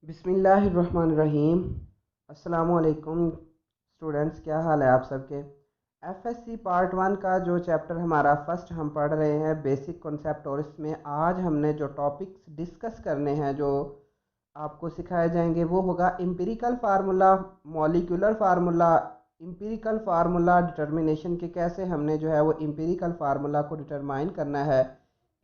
बिस्मिल्लाहिर्रहमानिर्रहीम। अस्सलामुअलैकुम स्टूडेंट्स, क्या हाल है आप सबके। एफएससी पार्ट वन का जो चैप्टर हमारा फर्स्ट हम पढ़ रहे हैं बेसिक कॉन्सेप्ट, और इसमें आज हमने जो टॉपिक्स डिस्कस करने हैं, जो आपको सिखाए जाएंगे, वो होगा empirical formula, molecular formula, empirical formula determination के कैसे हमने जो है वो इम्पिरिकल फार्मूला को डिटरमाइन करना है,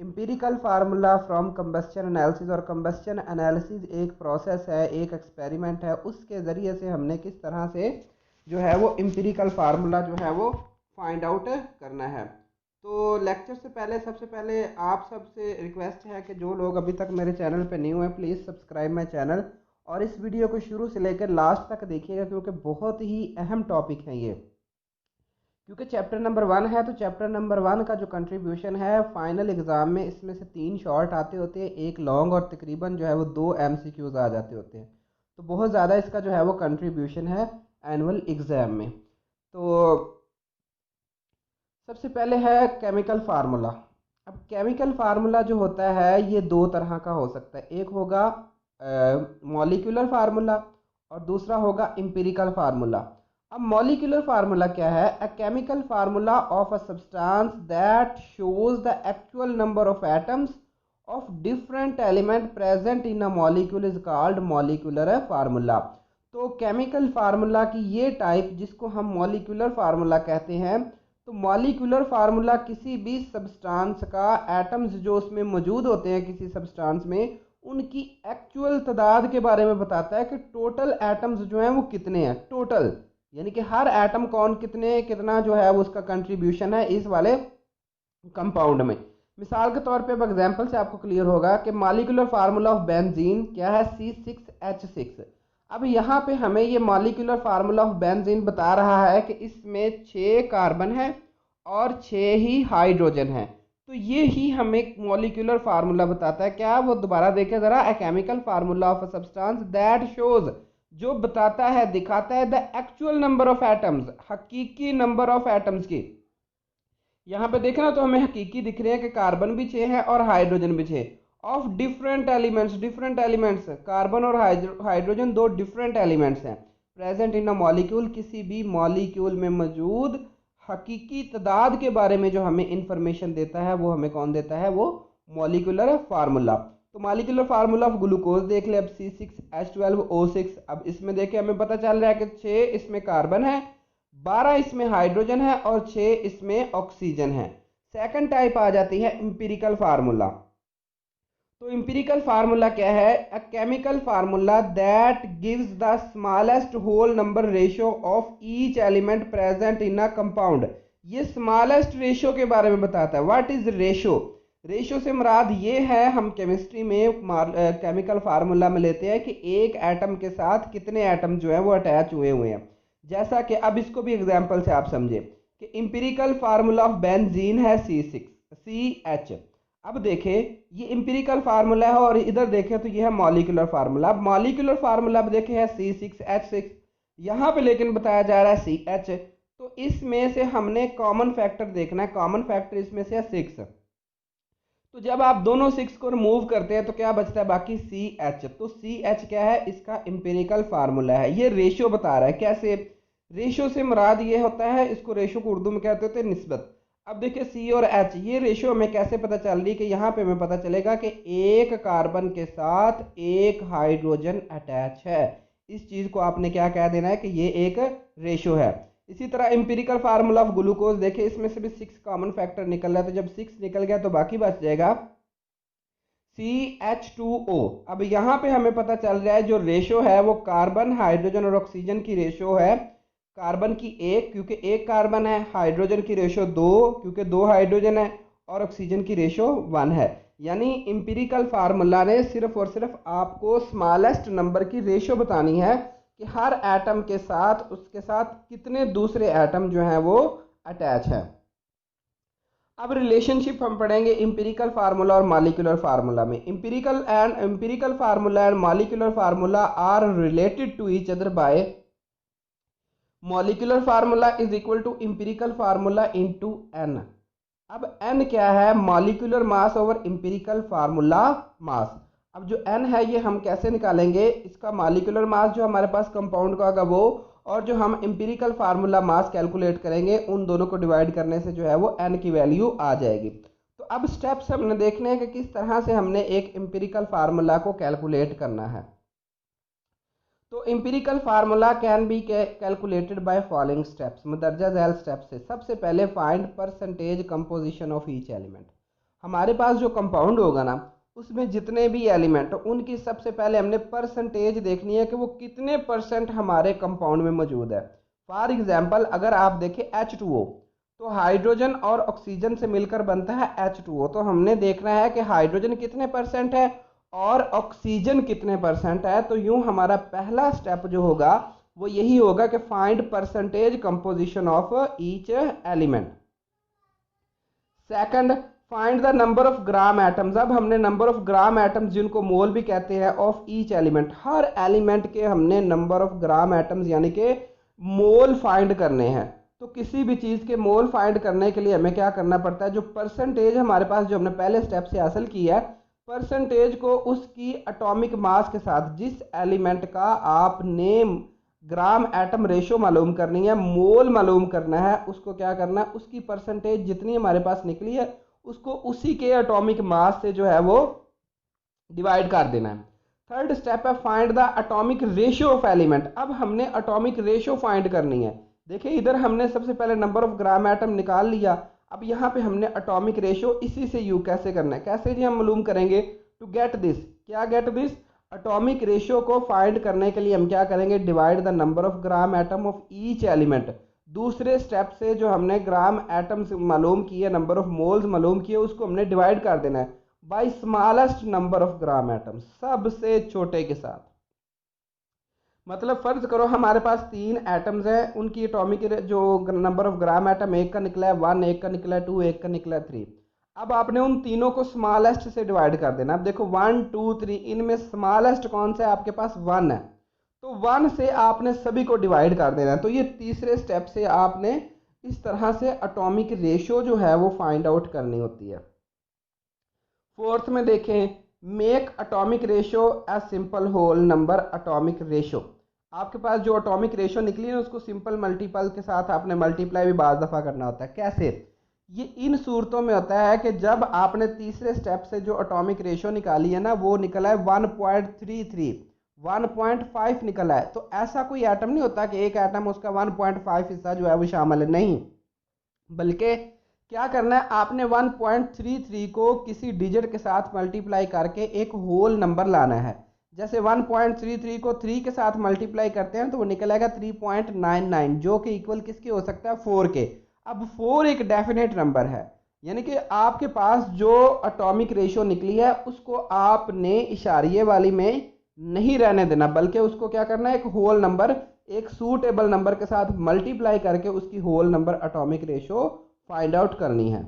empirical formula from combustion analysis. और कंबस्शन एनालिसिस एक प्रोसेस है, एक एक्सपेरिमेंट है, उसके ज़रिए से हमने किस तरह से जो है वो इम्पिरिकल फार्मूला जो है वो फाइंड आउट करना है। तो लेक्चर से पहले सबसे पहले आप सबसे रिक्वेस्ट है कि जो लोग अभी तक मेरे चैनल पे न्यू हैं, प्लीज़ सब्सक्राइब माई चैनल और इस वीडियो को शुरू से लेकर लास्ट तक देखिएगा, क्योंकि बहुत ही अहम टॉपिक है ये। क्योंकि चैप्टर नंबर वन है, तो चैप्टर नंबर वन का जो कंट्रीब्यूशन है फाइनल एग्ज़ाम में, इसमें से 3 शॉर्ट आते होते हैं, एक लॉन्ग, और तकरीबन जो है वो 2 एमसीक्यूज आ जाते होते हैं। तो बहुत ज़्यादा इसका जो है वो कंट्रीब्यूशन है एनुअल एग्ज़ाम में। तो सबसे पहले है केमिकल फार्मूला। अब केमिकल फार्मूला जो होता है ये 2 तरह का हो सकता है, एक होगा मॉलिक्यूलर फार्मूला और दूसरा होगा इम्पिरिकल फार्मूला। अब मॉलिक्यूलर फार्मूला क्या है? A chemical formula of a substance that shows the actual number of atoms of different element present in a molecule is called molecular formula. तो केमिकल फार्मूला की ये type, जिसको हम molecular formula कहते हैं, तो मॉलिक्यूलर फार्मूला किसी भी सब्सटेंस का एटम्स जो उसमें मौजूद होते हैं किसी सब्सटेंस में, उनकी एक्चुअल तादाद के बारे में बताता है कि टोटल एटम्स जो हैं वो कितने हैं, टोटल यानी कि हर एटम कौन कितने कितना जो है वो उसका कंट्रीब्यूशन है इस वाले कंपाउंड में। मिसाल के तौर पे अब एग्जांपल से आपको क्लियर होगा कि मॉलिक्यूलर फार्मूला ऑफ बेंजीन क्या है? C6H6। अब यहाँ पे हमें ये मॉलिक्यूलर फार्मूला ऑफ बेंजीन बता रहा है कि इसमें 6 कार्बन है और 6 ही हाइड्रोजन है। तो ये ही हमें मॉलिक्यूलर फार्मूला बताता है। क्या? वो दोबारा देखें ज़रा। A chemical formula of a substance that shows, जो बताता है, दिखाता है, the actual number of atoms, हकीकी नंबर ऑफ एटम्स की। यहाँ पे देखना तो हमें हकीकी दिख रहे हैं कि कार्बन भी 6 है और हाइड्रोजन भी 6, of different elements, different elements, carbon और हाइड्रोजन 2 डिफरेंट एलिमेंट्स हैं प्रेजेंट इन अ मॉलिक्यूल, किसी भी मॉलिक्यूल में मौजूद हकीकी तादाद के बारे में जो हमें इंफॉर्मेशन देता है वो हमें कौन देता है? वो मॉलिक्यूलर फार्मूला। तो मॉलिक्यूलर फार्मूला ऑफ ग्लूकोज देख ले अब, C6H12O6। अब इसमें देखे हमें पता चल रहा है कि 6 इसमें कार्बन है, 12 इसमें हाइड्रोजन है और 6 इसमें ऑक्सीजन है। सेकंड टाइप आ जाती है इंपिरिकल फार्मूला। तो इंपिरिकल फार्मूला क्या है? A chemical formula that gives the smallest whole number ratio of each element present in a compound. ये स्मॉलेस्ट रेशियो के बारे में बताता है। What is ratio? रेशियो से मुराद ये है, हम केमिस्ट्री में केमिकल फार्मूला में लेते हैं कि एक एटम के साथ कितने एटम जो है वो अटैच हुए हुए हैं। जैसा कि अब इसको भी एग्जांपल से आप समझे कि इंपिरिकल फार्मूला ऑफ बेंजीन है C6CH। अब देखें ये इंपिरिकल फार्मूला है और इधर देखें तो ये है मॉलिक्यूलर फार्मूला। अब मॉलिक्यूलर फार्मूला अब देखें है C6H6, यहाँ पे लेकिन बताया जा रहा है CH। तो इसमें से हमने कॉमन फैक्टर देखना है, कॉमन फैक्टर इसमें से है 6। तो जब आप दोनों 6 को रिमूव करते हैं तो क्या बचता है? बाकी CH। तो CH क्या है? इसका इंपेरिकल फार्मूला है। ये रेशियो बता रहा है। कैसे? रेशियो से मुराद ये होता है, इसको रेशियो को उर्दू में कहते होते हैं निस्बत। अब देखिए C और H, ये रेशियो हमें कैसे पता चल रही है? कि यहाँ पे हमें पता चलेगा कि एक कार्बन के साथ एक हाइड्रोजन अटैच है। इस चीज को आपने क्या कह देना है कि ये एक रेशियो है। इसी तरह इंपिरिकल फार्मूला ऑफ ग्लूकोज देखें, इसमें से भी 6 कॉमन फैक्टर निकल रहा है। तो जब 6 निकल गया तो बाकी बच जाएगा CH2O। अब यहाँ पे हमें पता चल रहा है जो रेशो है वो कार्बन, हाइड्रोजन और ऑक्सीजन की रेशो है। कार्बन की 1 क्योंकि 1 कार्बन है, हाइड्रोजन की रेशो 2 क्योंकि 2 हाइड्रोजन है, और ऑक्सीजन की रेशो 1 है। यानी इंपिरिकल फार्मूला ने सिर्फ और सिर्फ आपको स्मॉलेस्ट नंबर की रेशो बतानी है कि हर एटम के साथ उसके साथ कितने दूसरे एटम जो हैं वो अटैच है। अब रिलेशनशिप हम पढ़ेंगे इंपिरिकल फार्मूला और मॉलिक्यूलर फार्मूला में। Empirical formula and molecular formula are related to each other by molecular formula is equal to empirical formula into n। अब n क्या है? Molecular mass over empirical formula mass. अब जो n है ये हम कैसे निकालेंगे, इसका मॉलिक्यूलर मास जो हमारे पास कंपाउंड का होगा वो, और जो हम एम्पिरिकल फार्मूला मास कैलकुलेट करेंगे उन दोनों को डिवाइड करने से जो है वो n की वैल्यू आ जाएगी। तो अब स्टेप्स हमने देखने हैं कि किस तरह से हमने एक एम्पिरिकल फार्मूला को कैलकुलेट करना है। तो empirical formula can be calculated by following steps, मदरजा झैल स्टेप्स से। सबसे पहले find percentage composition of each element. हमारे पास जो कंपाउंड होगा ना उसमें जितने भी एलिमेंट उनकी सबसे पहले हमने परसेंटेज देखनी है कि वो कितने परसेंट हमारे कंपाउंड में मौजूद है। फॉर एग्जांपल अगर आप देखें H2O, तो हाइड्रोजन और ऑक्सीजन से मिलकर बनता है H2O। तो हमने देखना है कि हाइड्रोजन कितने परसेंट है और ऑक्सीजन कितने परसेंट है। तो यूं हमारा पहला स्टेप जो होगा वो यही होगा कि find percentage composition of each element. Second, find the number of gram atoms. अब हमने नंबर ऑफ ग्राम एटम्स जिनको मोल भी कहते हैं of each element, her element के हमने नंबर ऑफ ग्राम एटम्स यानी कि मोल फाइंड करने हैं। तो किसी भी चीज़ के मोल फाइंड करने के लिए हमें क्या करना पड़ता है, जो परसेंटेज हमारे पास जो हमने पहले स्टेप से हासिल की है, परसेंटेज को उसकी एटॉमिक मास के साथ, जिस एलिमेंट का आपने ग्राम एटम रेशो मालूम करनी है, मोल मालूम करना है, उसको क्या करना है, उसकी परसेंटेज जितनी हमारे पास निकली है उसको उसी के एटॉमिक मास से जो है वो डिवाइड कर देना है। थर्ड स्टेप है find the atomic ratio of element. अब हमने एटॉमिक रेशियो फाइंड करनी है। देखिए इधर हमने सबसे पहले नंबर ऑफ ग्राम एटम निकाल लिया, अब यहाँ पे हमने एटॉमिक रेशियो इसी से यू कैसे करना है, कैसे जी हम मालूम करेंगे, टू गेट दिस, क्या गेट दिस, एटॉमिक रेशियो को फाइंड करने के लिए हम क्या करेंगे, divide the number of gram atom of each element. दूसरे स्टेप से जो हमने ग्राम एटम्स मालूम किए, नंबर ऑफ मोल्स मालूम किए, उसको हमने डिवाइड कर देना है by smallest number of gram atoms, सबसे छोटे के साथ। मतलब फर्ज करो हमारे पास 3 एटम्स हैं, उनकी एटॉमिक जो नंबर ऑफ ग्राम एटम, एक का निकला है 1, एक का निकला है 2, एक का निकला है 3। अब आपने उन तीनों को स्मॉलेस्ट से डिवाइड कर देना। अब देखो 1 2 3, इनमें स्मॉलेस्ट कौन सा है, आपके पास 1 है, तो 1 से आपने सभी को डिवाइड कर देना है। तो ये तीसरे स्टेप से आपने इस तरह से एटॉमिक रेशियो जो है वो फाइंड आउट करनी होती है। फोर्थ में देखें, make atomic ratio a simple whole number atomic ratio. आपके पास जो एटॉमिक रेशियो निकली है उसको सिंपल मल्टीपल के साथ आपने मल्टीप्लाई भी बार दफ़ा करना होता है। कैसे, ये इन सूरतों में होता है कि जब आपने तीसरे स्टेप से जो एटॉमिक रेशियो निकाली है ना वो निकला है 1.33, 1.5 निकला है। तो ऐसा कोई एटम नहीं होता कि एक एटम उसका 1.5 हिस्सा जो है वो शामिल है, नहीं, बल्कि क्या करना है, आपने 1.33 को किसी डिजिट के साथ मल्टीप्लाई करके एक होल नंबर लाना है। जैसे 1.33 को 3 के साथ मल्टीप्लाई करते हैं तो वो निकलेगा 3.99, जो कि इक्वल किसके हो सकता है, 4 के। अब 4 एक डेफिनेट नंबर है, यानी कि आपके पास जो एटॉमिक रेशियो निकली है उसको आपने इशारिये वाली में नहीं रहने देना, बल्कि उसको क्या करना है, एक होल नंबर, एक सूटेबल नंबर के साथ मल्टीप्लाई करके उसकी whole number atomic ratio find out करनी है।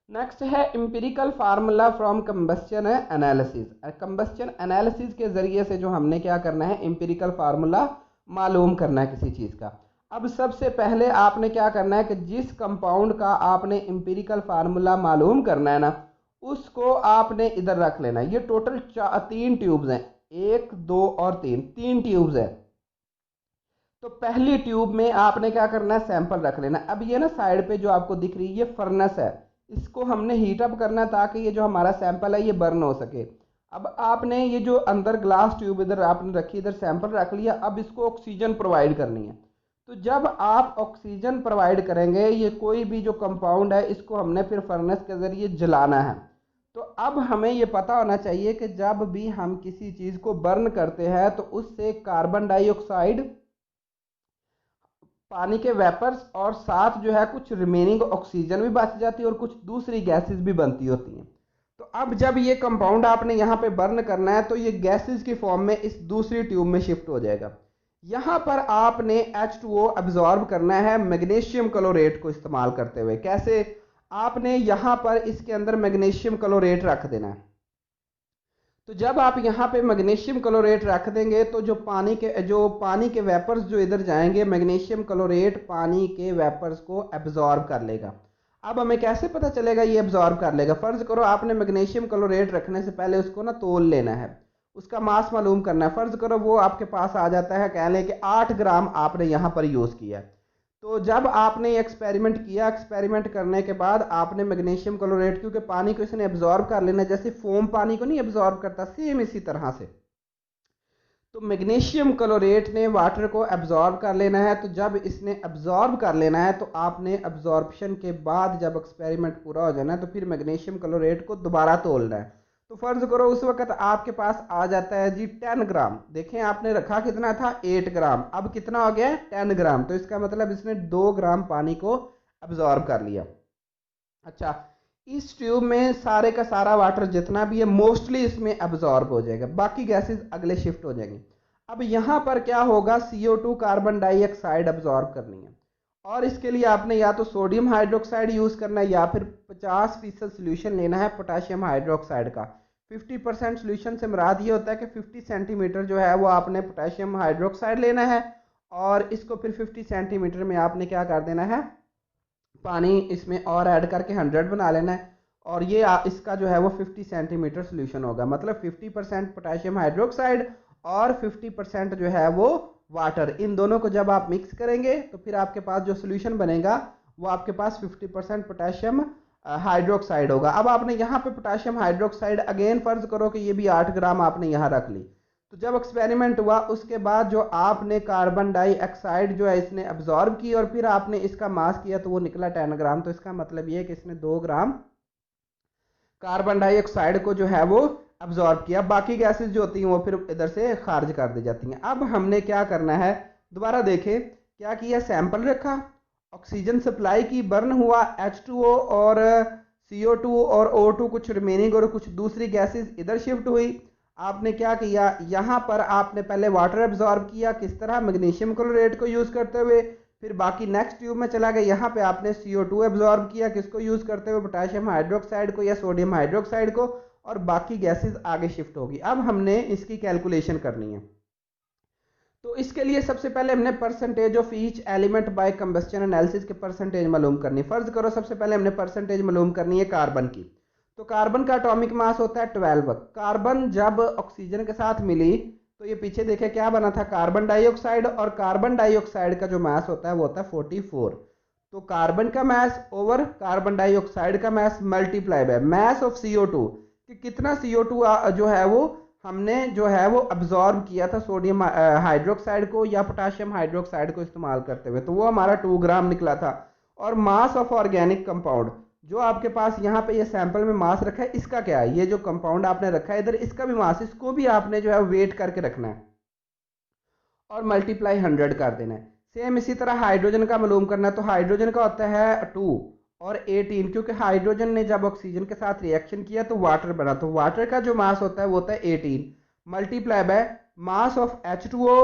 नेक्स्ट है empirical formula from combustion analysis. Combustion analysis के जरिए से जो हमने क्या करना है, एम्पिरिकल फार्मूला मालूम करना है किसी चीज़ का। अब सबसे पहले आपने क्या करना है कि जिस कंपाउंड का आपने एम्पिरिकल फार्मूला मालूम करना है ना उसको आपने इधर रख लेना है। ये टोटल 3 ट्यूब्स हैं, 1 2 और 3 ट्यूब्स हैं। तो पहली ट्यूब में आपने क्या करना है, सैंपल रख लेना। अब ये ना साइड पे जो आपको दिख रही है ये फर्नेस है, इसको हमने हीट अप करना है ताकि ये जो हमारा सैंपल है ये बर्न हो सके। अब आपने ये जो अंदर ग्लास ट्यूब इधर आपने रखी, इधर सैंपल रख लिया, अब इसको ऑक्सीजन प्रोवाइड करनी है। तो जब आप ऑक्सीजन प्रोवाइड करेंगे, ये कोई भी जो कंपाउंड है इसको हमने फिर फर्नेस के ज़रिए जलाना है। तो अब हमें ये पता होना चाहिए कि जब भी हम किसी चीज़ को बर्न करते हैं तो उससे कार्बन डाइऑक्साइड, पानी के वेपर्स और साथ जो है कुछ रिमेनिंग ऑक्सीजन भी बच जाती है और कुछ दूसरी गैसेस भी बनती होती हैं। तो अब जब ये कंपाउंड आपने यहाँ पे बर्न करना है तो ये गैसेस की फॉर्म में इस दूसरी ट्यूब में शिफ्ट हो जाएगा। यहाँ पर आपने H2O अब्जॉर्ब करना है मैग्नीशियम क्लोरेट को इस्तेमाल करते हुए। कैसे, आपने यहाँ पर इसके अंदर मैग्नीशियम क्लोरेट रख देना है। तो जब आप यहाँ पे मैग्नीशियम क्लोरेट रख देंगे तो जो पानी के वेपर्स जो इधर जाएंगे, मैग्नीशियम क्लोरेट पानी के वेपर्स को एब्जॉर्ब कर लेगा। अब हमें कैसे पता चलेगा ये एब्जॉर्ब कर लेगा? फर्ज करो आपने मैग्नीशियम क्लोरेट रखने से पहले उसको ना तोल लेना है, उसका मास मालूम करना है। फर्ज करो वो आपके पास आ जाता है, कह लें कि 8 ग्राम आपने यहाँ पर यूज़ किया है। तो जब आपने ये एक्सपेरिमेंट किया, एक्सपेरिमेंट करने के बाद आपने मैग्नीशियम क्लोरेट, क्योंकि पानी को इसने एब्जॉर्ब कर लेना, जैसे फोम पानी को नहीं एब्जॉर्ब करता, सेम इसी तरह से तो मैग्नीशियम क्लोरेट ने वाटर को एब्जॉर्ब कर लेना है। तो जब इसने एब्जॉर्ब कर लेना है तो आपने एब्जॉर्प्शन के बाद जब एक्सपेरिमेंट पूरा हो जाना है तो फिर मैग्नीशियम क्लोरेट को दोबारा तोलना है। तो फर्ज करो उस वक्त आपके पास आ जाता है जी 10 ग्राम। देखें आपने रखा कितना था, 8 ग्राम, अब कितना हो गया है 10 ग्राम। तो इसका मतलब इसने 2 ग्राम पानी को एब्जॉर्ब कर लिया। अच्छा, इस ट्यूब में सारे का सारा वाटर जितना भी है मोस्टली इसमें एब्जॉर्ब हो जाएगा, बाकी गैसेस अगले शिफ्ट हो जाएंगे। अब यहाँ पर क्या होगा, CO2 कार्बन डाइऑक्साइड एब्जॉर्ब करनी है, और इसके लिए आपने या तो सोडियम हाइड्रोक्साइड यूज़ करना है या फिर 50% सोल्यूशन लेना है पोटाशियम हाइड्रोक्साइड का। 50% सोल्यूशन से मुराद ये होता है कि 50 सेंटीमीटर जो है वो आपने पोटाशियम हाइड्रोक्साइड लेना है, और इसको फिर 50 सेंटीमीटर में आपने क्या कर देना है, पानी इसमें और ऐड करके 100 बना लेना है। और ये इसका जो है वो 50 सेंटीमीटर सोल्यूशन होगा, मतलब 50% पोटेशियम हाइड्रोक्साइड और 50% जो है वो वाटर। इन दोनों को जब आप मिक्स करेंगे तो फिर आपके पास जो सोल्यूशन बनेगा वो आपके पास 50% पोटेशियम हाइड्रोक्साइड होगा। अब आपने यहाँ पे पोटेशियम हाइड्रोक्साइड अगेन फर्ज करो कि ये भी 8 ग्राम आपने यहाँ रख ली। तो जब एक्सपेरिमेंट हुआ उसके बाद जो आपने कार्बन डाइऑक्साइड जो है इसने अब्जॉर्ब की और फिर आपने इसका मास किया तो वो निकला 10 ग्राम। तो इसका मतलब ये है कि इसने 2 ग्राम कार्बन डाइऑक्साइड को जो है वो अब्जॉर्ब किया, बाकी गैसेस जो होती हैं वो फिर इधर से खारिज कर दी जाती हैं। अब हमने क्या करना है, दोबारा देखें क्या किया, सैंपल रखा, ऑक्सीजन सप्लाई की, बर्न हुआ, H2O और CO2 और O2 कुछ रिमेनिंग और कुछ दूसरी गैसेस इधर शिफ्ट हुई। आपने क्या किया, यहाँ पर आपने पहले वाटर एब्जॉर्ब किया, किस तरह, मैग्नीशियम क्लोरेट को यूज़ करते हुए। फिर बाकी नेक्स्ट ट्यूब में चला गया, यहाँ पे आपने CO2 एब्जॉर्ब किया, किसको यूज़ करते हुए, पोटेशियम हाइड्रोक्साइड को या सोडियम हाइड्रोक्साइड को, और बाकी गैसेस आगे शिफ्ट होगी। अब हमने इसकी कैलकुलेशन करनी है। तो इसके लिए सबसे पहले हमने percentage of each element by combustion analysis के परसेंटेज मालूम करनी। फर्ज करो सबसे पहले हमने परसेंटेज मालूम करनी है कार्बन की। तो कार्बन का एटॉमिक मास होता है 12। कार्बन जब ऑक्सीजन के साथ मिली तो ये पीछे देखे क्या बना था, कार्बन डाइऑक्साइड, और कार्बन डाइऑक्साइड का जो मास होता है वो होता है 44। तो कार्बन का मास ओवर कार्बन डाइऑक्साइड का मास multiply by mass of CO2, कि कितना CO2 जो है वो हमने जो है वो अब्जॉर्ब किया था सोडियम हाइड्रोक्साइड को या पोटाशियम हाइड्रोक्साइड को इस्तेमाल करते हुए, तो वो हमारा 2 ग्राम निकला था। और मास ऑफ ऑर्गेनिक कंपाउंड, जो आपके पास यहाँ पे ये सैंपल में मास रखा है, इसका क्या है, ये जो कंपाउंड आपने रखा है इधर, इसका भी मास, इसको भी आपने जो है वेट करके रखना है और मल्टीप्लाई 100 कर देना है। सेम इसी तरह हाइड्रोजन का मालूम करना है। तो हाइड्रोजन का होता है 2 और 18, क्योंकि हाइड्रोजन ने जब ऑक्सीजन के साथ रिएक्शन किया तो वाटर बना, तो वाटर का जो मास होता है वो होता है 18 multiply by mass of H2O,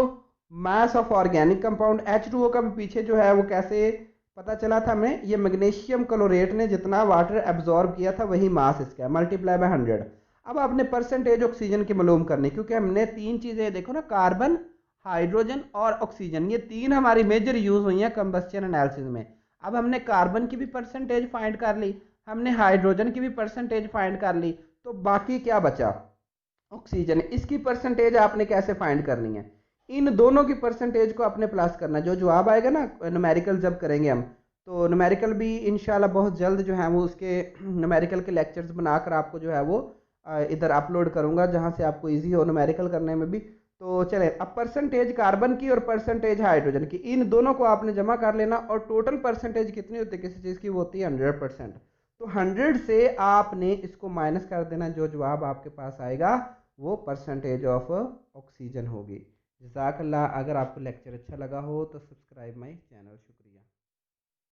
mass of organic compound. H2O का भी पीछे जो है वो कैसे पता चला था हमें, ये मैग्नीशियम क्लोरेट ने जितना वाटर एब्जॉर्ब किया था वही मास इसका है, मल्टीप्लाई बाय 100। अब आपने परसेंटेज ऑक्सीजन की मालूम करनी, क्योंकि हमने तीन चीज़ें देखो ना, कार्बन, हाइड्रोजन और ऑक्सीजन, ये तीन हमारी मेजर यूज हुई हैं कंबस्शन एनालिसिस में। अब हमने कार्बन की भी परसेंटेज फाइंड कर ली, हमने हाइड्रोजन की भी परसेंटेज फाइंड कर ली, तो बाकी क्या बचा, ऑक्सीजन। इसकी परसेंटेज आपने कैसे फाइंड करनी है, इन दोनों की परसेंटेज को आपने प्लस करना। जो जवाब आएगा ना न्यूमेरिकल जब करेंगे हम, तो न्यूमेरिकल भी इंशाल्लाह बहुत जल्द जो है वो उसके न्यूमेरिकल के लेक्चर्स बनाकर आपको जो है वो इधर अपलोड करूंगा, जहां से आपको इजी हो न्यूमेरिकल करने में भी। तो चले, अब परसेंटेज कार्बन की और परसेंटेज हाइड्रोजन की, इन दोनों को आपने जमा कर लेना, और टोटल परसेंटेज कितनी होती है किसी चीज़ की, वो होती है 100%। तो 100 से आपने इसको माइनस कर देना, जो जवाब आपके पास आएगा वो परसेंटेज ऑफ ऑक्सीजन होगी। जज़ाकल्लाह। अगर आपको लेक्चर अच्छा लगा हो तो सब्सक्राइब माई चैनल। शुक्रिया।